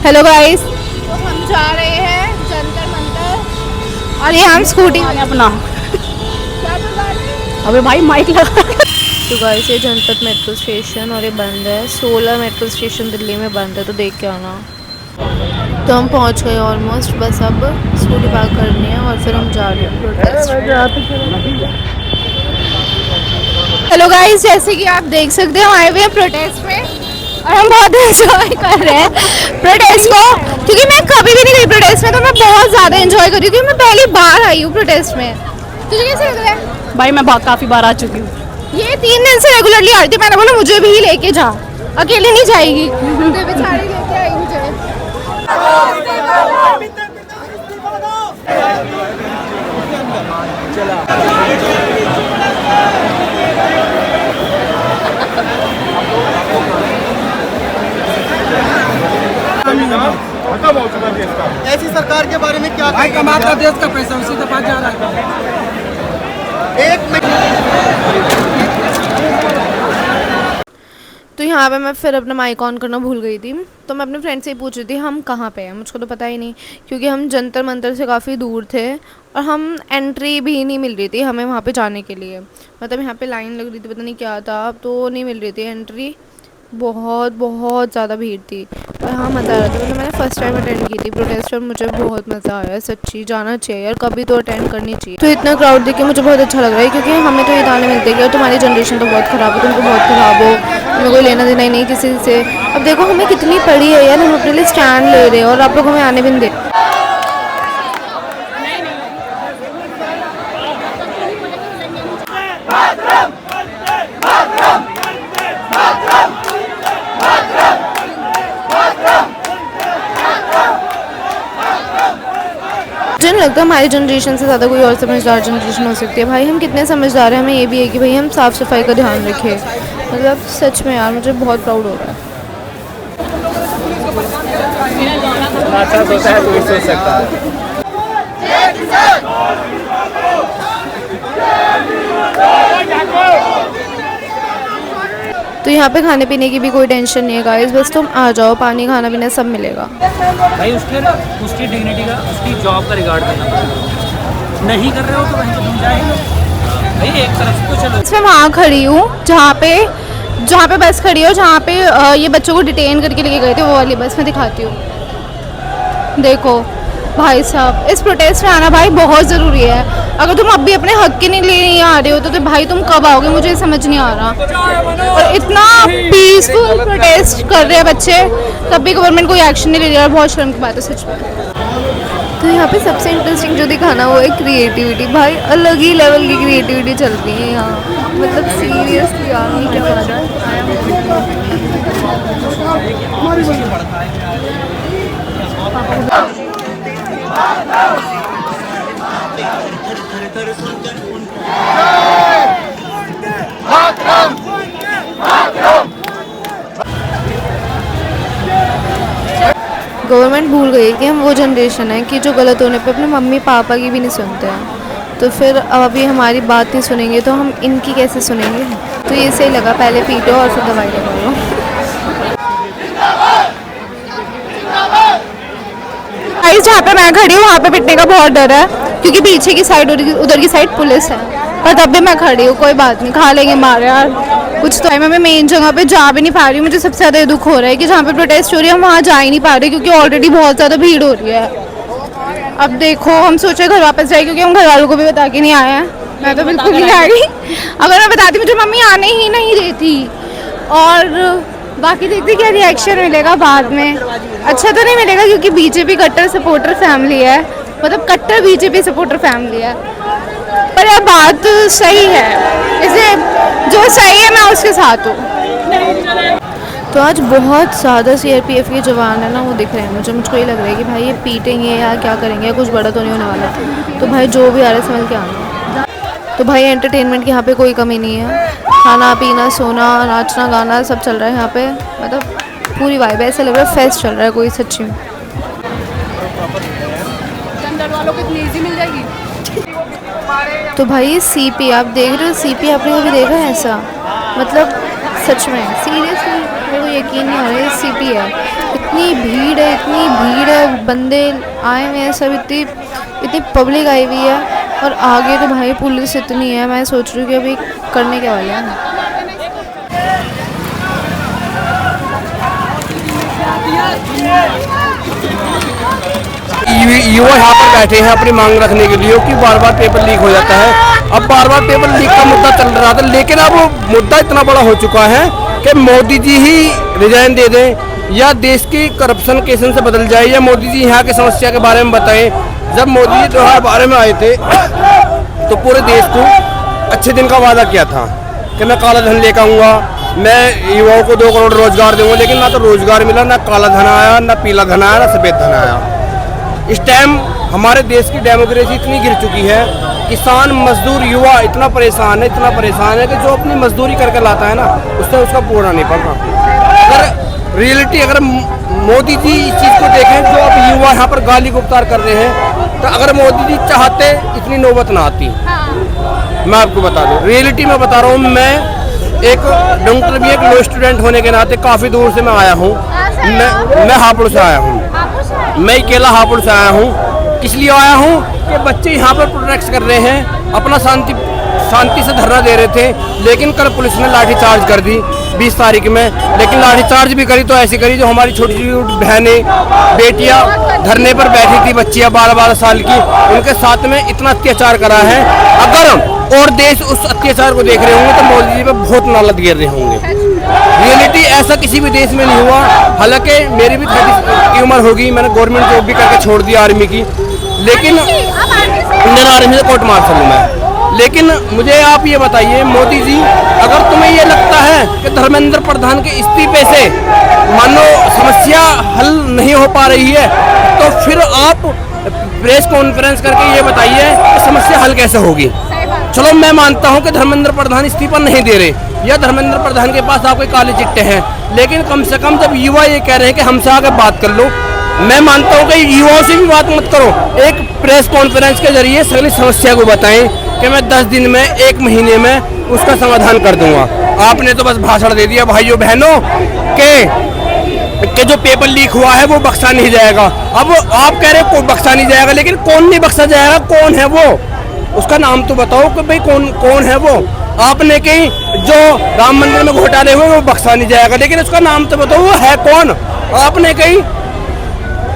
Hello guys, तो हम जा रहे हैं जंतर मंतर और ये हम स्कूटी अपना अबे भाई माइक लगा। तो गाइस ये जनपद मेट्रो स्टेशन और ये बंद है। 16 मेट्रो स्टेशन दिल्ली में बंद है, तो देख के आना। तो हम पहुंच गए ऑलमोस्ट, बस अब स्कूटी पार्क करनी है और फिर हम जा रहे हैं प्रोटेस्ट। हेलो गाइस, जैसे कि आप देख सकते हैं हम आए हुए हैं प्रोटेस्ट में और हम बहुत एंजॉय कर रहे हैं प्रोटेस्ट को, क्योंकि मैं कभी भी नहीं गई प्रोटेस्ट में, तो मैं बहुत ज़्यादा एंजॉय कर रही हूँ क्योंकि मैं पहली बार आई हूँ प्रोटेस्ट में। तुझे कैसे लग रहा है? भाई मैं काफ़ी बार आ चुकी हूँ। ये 3 दिन से रेगुलरली आ रही थी। मैंने बोला मुझे भी लेके जा, अकेले नहीं जाएगी। तो बेचारी लेके आई मुझे। ऐसी सरकार के बारे में क्या भाई कमाता देश का पैसा उसी के पास जा रहा है। तो यहाँ पे मैं फिर अपना माइक ऑन करना भूल गई थी, तो मैं अपने फ्रेंड से ही पूछ रही थी हम कहाँ पे हैं। मुझको तो पता ही नहीं, क्योंकि हम जंतर मंतर से काफ़ी दूर थे और हम एंट्री भी नहीं मिल रही थी हमें वहाँ पे जाने के लिए। मतलब यहाँ पे लाइन लग रही थी, पता नहीं क्या था, तो नहीं मिल रही थी एंट्री। बहुत ज़्यादा भीड़ थी और हाँ मज़ा आ रहा था। मतलब मैंने फ़र्स्ट टाइम अटेंड की थी प्रोटेस्ट और मुझे बहुत मज़ा आया। सच्ची जाना चाहिए यार, कभी तो अटेंड करनी चाहिए। तो इतना क्राउड देख के मुझे बहुत अच्छा लग रहा है, क्योंकि हमें तो ये गाने मिलते हैं कि तुम्हारी जनरेशन तो बहुत ख़राब है, तुमको बहुत ख़राब हो, हमें कोई लेना देना ही नहीं किसी से। अब देखो हमें कितनी पड़ी है यार, हम अपने लिए स्टैंड ले रहे हैं और आप लोग हमें आने भी नहीं दे। मुझे नहीं लगता हमारी जनरेशन से ज़्यादा कोई और समझदार जनरेशन हो सकती है। भाई हम कितने समझदार हैं, हमें ये भी है कि भाई हम साफ़ सफाई का ध्यान रखें। मतलब सच में यार मुझे बहुत प्राउड हो रहा है। अच्छा सोचा है कोई सोच सकता है। तो यहाँ पे खाने पीने की भी कोई टेंशन नहीं है गाइस, बस तुम आ जाओ, पानी खाना पीना सब मिलेगा। भाई उसकी डिग्निटी का, उसकी जॉब का रिगार्ड करना। नहीं कर रहे हो तो वहीं तो तुम जाएंगे भाई, एक तरफ को चलो। मैं वहाँ खड़ी हूँ जहाँ पे बस खड़ी है, जहाँ पे ये बच्चों को डिटेन करके लेके गए थे, वो वाली बस में दिखाती हूँ। देखो भाई साहब, इस प्रोटेस्ट में आना भाई बहुत ज़रूरी है। अगर तुम अब भी अपने हक के लिए नहीं आ रहे हो तो भाई तुम कब आओगे, मुझे समझ नहीं आ रहा। और इतना पीसफुल प्रोटेस्ट कर रहे हैं बच्चे, तब भी गवर्नमेंट कोई एक्शन नहीं ले रही है। बहुत शर्म की बात है सच में। तो यहाँ पे सबसे इंटरेस्टिंग जो दिखाना वो है क्रिएटिविटी। भाई अलग ही लेवल की क्रिएटिविटी चल रही है यहाँ, मतलब सीरियसली यार क्या बात है। गवर्नमेंट भूल गई कि हम वो जनरेशन है कि जो गलत होने पे अपने मम्मी पापा की भी नहीं सुनते हैं। तो फिर अभी हमारी बात नहीं सुनेंगे तो हम इनकी कैसे सुनेंगे। तो ये सही लगा, पहले पीटो और फिर दवाई लगाओ। जहाँ पे मैं खड़ी हूँ वहाँ पे पिटने का बहुत डर है, क्योंकि पीछे की साइड उधर की साइड पुलिस है, पर तब भी मैं खड़ी हूँ। कोई बात नहीं, खा लेंगे मार यार कुछ तो। मैं मेन जगह पे जा भी नहीं पा रही हूँ। मुझे सबसे ज़्यादा दुख हो रहा है कि जहाँ पे प्रोटेस्ट हो रही है हम वहाँ जा ही नहीं पा रहे, क्योंकि ऑलरेडी बहुत ज़्यादा भीड़ हो रही है। अब देखो हम सोचे घर वापस जाए, क्योंकि हम घर वालों को भी बता के नहीं आए हैं। मैं तो बिल्कुल नहीं आ रही। अगर मैं बताती मुझे मम्मी आने ही नहीं देती। और बाकी देखते क्या रिएक्शन मिलेगा बाद में। अच्छा तो नहीं मिलेगा, क्योंकि बीजेपी कट्टर सपोर्टर फैमिली है, मतलब कट्टर बीजेपी सपोर्टर फैमिली है। पर यह बात सही है, इसे जो सही है मैं उसके साथ हूँ। तो आज बहुत ज़्यादा सीआरपीएफ के जवान है ना, वो दिख रहे हैं मुझको ये लग रहा है कि भाई ये पीटेंगे या क्या करेंगे, कुछ बड़ा तो नहीं होने वाला। तो भाई जो भी आ रहा है संभल के आना। तो भाई एंटरटेनमेंट की यहाँ पे कोई कमी नहीं है, खाना पीना सोना नाचना गाना सब चल रहा है यहाँ पे। मतलब पूरी वाइब है, ऐसा लग रहा है फेस्ट चल रहा है कोई सच्ची में। वालों को इतनी ईजी मिल जाएगी। तो भाई सीपी आप देख रहे हो, सीपी आपने कभी देखा है ऐसा? मतलब सच में सीरियसली मेरे को यकीन नहीं हो रहा है सीपी है। इतनी भीड़ है, बंदे आए हुए हैं सब, इतनी पब्लिक आई हुई है। और आगे तो भाई पुलिस इतनी है, मैं सोच रही हूँ कि अभी करने के वाले हैं। युवा यहाँ पर बैठे हैं अपनी मांग रखने के लिए कि बार बार पेपर लीक हो जाता है। अब बार बार पेपर लीक का मुद्दा चल रहा था, लेकिन अब मुद्दा इतना बड़ा हो चुका है कि मोदी जी ही रिजाइन दे दें या देश की करप्शन केसन से बदल जाए, या मोदी जी यहाँ की समस्या के बारे में बताएं। जब मोदी जी त्योहार बारे में आए थे तो पूरे देश को अच्छे दिन का वादा किया था कि मैं काला धन लेकर आऊँगा, मैं युवाओं को 2 करोड़ रोजगार दूंगा, लेकिन ना तो रोजगार मिला, ना काला धन आया, ना पीला धन आया, ना सफेद धन आया। इस टाइम हमारे देश की डेमोक्रेसी इतनी गिर चुकी है, किसान मजदूर युवा इतना परेशान है कि जो अपनी मजदूरी करके लाता है ना, उससे उसका पूरा नहीं पड़ रहा। अगर रियलिटी अगर मोदी जी इस चीज़ को देखें, जो अब युवा यहाँ पर गाली गुप्तार कर रहे हैं, तो अगर मोदी जी चाहते इतनी नौबत ना आती। मैं आपको बता दूं, रियलिटी में बता रहा हूँ, मैं एक डॉक्टर भी एक लो स्टूडेंट होने के नाते काफ़ी दूर से मैं आया हूँ। मैं हापुड़ से आया हूँ, मैं अकेला हापुड़ से आया हूँ। किस लिए आया हूँ कि बच्चे यहाँ पर प्रोटेस्ट कर रहे हैं, अपना शांति से धरना दे रहे थे, लेकिन कल पुलिस ने लाठीचार्ज कर दी 20 तारीख में। लेकिन लाठीचार्ज भी करी तो ऐसी करी, जो हमारी छोटी छोटी बहनें बेटियां धरने पर बैठी थी, बच्चियां 12-12 साल की, उनके साथ में इतना अत्याचार करा है। अगर और देश उस अत्याचार को देख रहे होंगे तो मोदी जी पे बहुत नालत गिर रहे होंगे। रियलिटी ऐसा किसी भी देश में नहीं हुआ। हालांकि मेरी भी 30 की उम्र होगी, मैंने गवर्नमेंट जॉब भी करके छोड़ दिया आर्मी की, लेकिन इंडियन आर्मी से कोर्ट मार्शल हूँ मैं। लेकिन मुझे आप ये बताइए मोदी जी, अगर तुम्हें ये लगता है कि धर्मेंद्र प्रधान के इस्तीफे से मानो समस्या हल नहीं हो पा रही है, तो फिर आप प्रेस कॉन्फ्रेंस करके ये बताइए कि समस्या हल कैसे होगी। चलो मैं मानता हूं कि धर्मेंद्र प्रधान इस्तीफा नहीं दे रहे, या धर्मेंद्र प्रधान के पास आपके काले चिट्टे हैं, लेकिन कम से कम जब युवा ये कह रहे हैं कि हमसे आके बात कर लो, मैं मानता हूं कि युवाओं से भी बात मत करो, एक प्रेस कॉन्फ्रेंस के जरिए सगली समस्या को बताएं कि मैं 10 दिन में 1 महीने में उसका समाधान कर दूंगा। आपने तो बस भाषण दे दिया भाइयों बहनों कि जो पेपर लीक हुआ है वो बख्शा नहीं जाएगा। अब आप कह रहे हो बख्शा नहीं जाएगा, लेकिन कौन नहीं बख्शा जाएगा, कौन है वो, उसका नाम तो बताओ कि भाई कौन है वो। आपने कहीं जो राम मंदिर में घोटाले हुए वो बख्शा नहीं जाएगा, लेकिन उसका नाम तो बताओ वो है कौन। आपने कहीं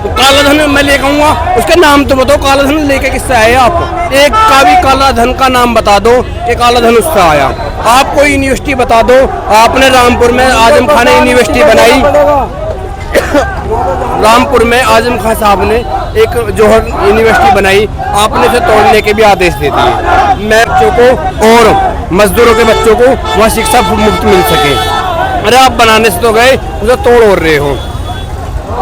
काला धन मैं लेकर आऊंगा, उसका नाम तो बताओ, काला धन लेके किससे आए आप। एक का भी काला धन का नाम बता दो कि काला धन उससे आया। आप कोई यूनिवर्सिटी बता दो, आपने रामपुर में आजम खान ने यूनिवर्सिटी बनाई, रामपुर में आजम खान साहब ने एक जौहर यूनिवर्सिटी बनाई, आपने उसे तोड़ने के भी आदेश दे दिए। मैं बच्चों को और मजदूरों के बच्चों को वहाँ शिक्षा मुफ्त मिल सके, अरे आप बनाने से तो गए, उसे तोड़ और रहे हो।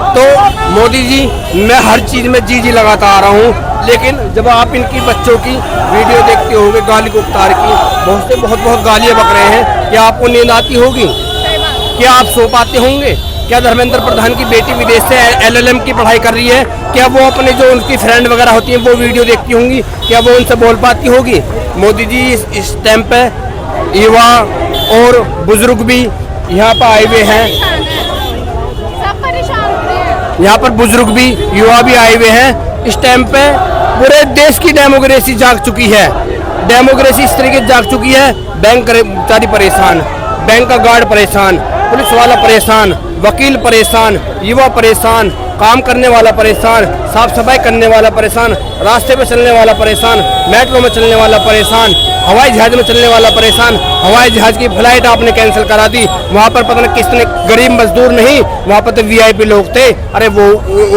तो मोदी जी, मैं हर चीज़ में जी लगाता आ रहा हूँ, लेकिन जब आप इनकी बच्चों की वीडियो देखते होंगे गाली गुप्तार की, बहुत गालियाँ बक रहे हैं, क्या आपको नींद आती होगी, क्या आप सो पाते होंगे, क्या धर्मेंद्र प्रधान की बेटी विदेश से LLM की पढ़ाई कर रही है, क्या वो अपने जो उनकी फ्रेंड वगैरह होती हैं वो वीडियो देखती होंगी, क्या वो उनसे बोल पाती होगी। मोदी जी इस टाइम पे युवा और बुजुर्ग भी यहाँ पर आए हुए हैं, यहाँ पर बुजुर्ग भी युवा भी आए हुए हैं। इस टाइम पे पूरे देश की डेमोक्रेसी जाग चुकी है, डेमोक्रेसी इस तरीके से जाग चुकी है, बैंक कर्मचारी परेशान, बैंक का गार्ड परेशान, पुलिस वाला परेशान, वकील परेशान, युवा परेशान, काम करने वाला परेशान, साफ सफाई करने वाला परेशान, रास्ते पे चलने वाला परेशान, मेट्रो में चलने वाला परेशान, हवाई जहाज में चलने वाला परेशान। हवाई जहाज की फ्लाइट आपने कैंसिल करा दी, वहाँ पर पता नहीं किसने, गरीब मजदूर नहीं, वहाँ पर तो VIP लोग थे, अरे वो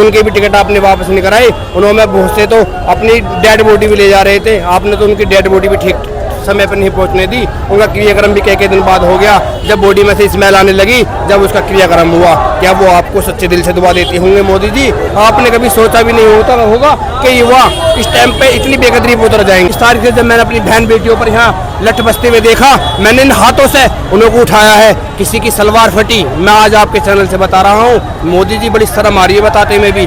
उनके भी टिकट आपने वापस नहीं कराए। उन्होंने बहुत से तो अपनी डेड बॉडी भी ले जा रहे थे, आपने तो उनकी डेड बॉडी भी ठीक समय पर नहीं पहुंचने दी, उनका क्रियाक्रम भी कई दिन बाद हो गया। जब बॉडी में से स्मेल आने लगी, जब उसका क्रियाक्रम हुआ, क्या वो आपको सच्चे दिल से दुआ देते होंगे मोदी जी? आपने कभी सोचा भी नहीं होगा कि युवा इस टाइम पे इतनी बेकदरी पर उतर जाएंगे। इस तारीख से जब मैंने अपनी बहन बेटियों पर यहाँ लठ बसते हुए देखा, मैंने इन हाथों से उनको उठाया है, किसी की सलवार फटी। मैं आज आपके चैनल से बता रहा हूँ, मोदी जी बड़ी शर्म आ रही है बताते में भी,